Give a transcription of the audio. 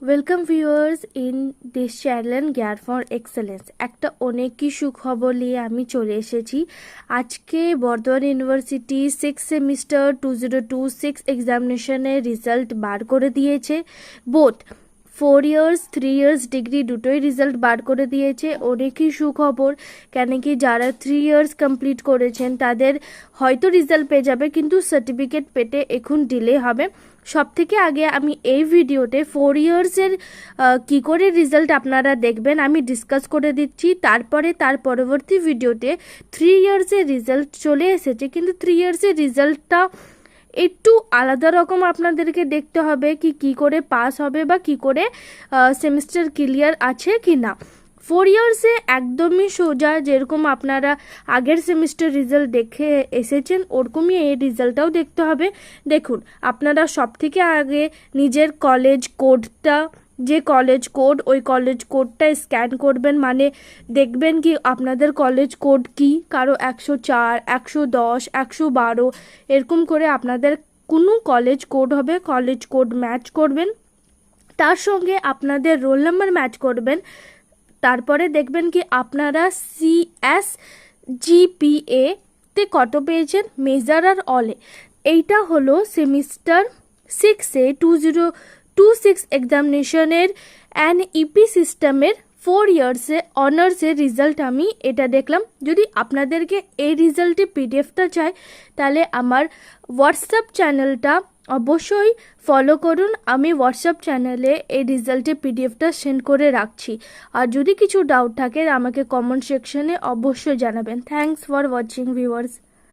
Welcome viewers in this channel Gyan for excellence. একটা অনেকই সুখবর নিয়ে আমি চলে এসেছি। আজকে বর্ধমান ইউনিভার্সিটি 6th সেমিস্টার 2026 এক্সামিনেশনের রেজাল্ট বার করে দিয়েছে। বোথ 4 ইয়ার্স 3 ইয়ার্স ডিগ্রি দুটোই রেজাল্ট বার করে দিয়েছে। অনেকই সুখবর, কেন কি যারা 3 ইয়ার্স কমপ্লিট করেছেন তাদের হয়তো রেজাল্ট পেয়ে যাবে, কিন্তু সার্টিফিকেট পেতে এখন ডিলে হবে। সব থেকে আগে আমি এই ভিডিওতে 4 ইয়ার্সের কী করে রেজাল্ট আপনারা দেখবেন আমি ডিসকাস করে দিচ্ছি। তারপরে তার পরবর্তী ভিডিওতে 3 ইয়ার্সের রেজাল্ট চলে এসেছে, কিন্তু 3 ইয়ার্সের রেজাল্টটা একটু আলাদা রকম আপনাদেরকে দেখতে হবে কি করে পাস হবে বা কি করে সেমিস্টার ক্লিয়ার আছে কি না। 4 ইয়ার্সে একদমই সোজা, যেরকম আপনারা আগের সেমিস্টার রেজাল্ট দেখে এসেছেন ওরকমই এই রেজাল্টটাও দেখতে হবে। দেখুন, আপনারা সব থেকে আগে নিজের কলেজ কোডটা, যে কলেজ কোড ওই কলেজ কোডটা স্ক্যান করবেন, মানে দেখবেন কি আপনাদের কলেজ কোড কি। কারো 104, 110, 112 এরকম করে আপনাদের কোনো কলেজ কোড হবে, কলেজ কোড ম্যাচ করবেন, তার সঙ্গে আপনাদের রোল নাম্বার ম্যাচ করবেন। তারপরে দেখবেন কি আপনারা CSGPA তে কত পেয়েছেন, মেজার আর অলে। এইটা হলো সেমিস্টার 6-এ 2026 এক্সামিনেশনের NEP সিস্টেমের 4 ইয়ার্সে অনার্সের রেজাল্ট। আমি এটা দেখলাম। যদি আপনাদেরকে এই রেজাল্টে পিডিএফটা চাই তাহলে আমার হোয়াটসঅ্যাপ চ্যানেলটা অবশ্যই ফলো করুন। আমি হোয়াটসঅ্যাপ চ্যানেলে এই রেজাল্টের পিডিএফটা সেন্ড করে রাখছি। আর যদি কিছু ডাউট থাকে আমাকে কমেন্ট সেকশনে অবশ্যই জানাবেন। Thanks for watching viewers.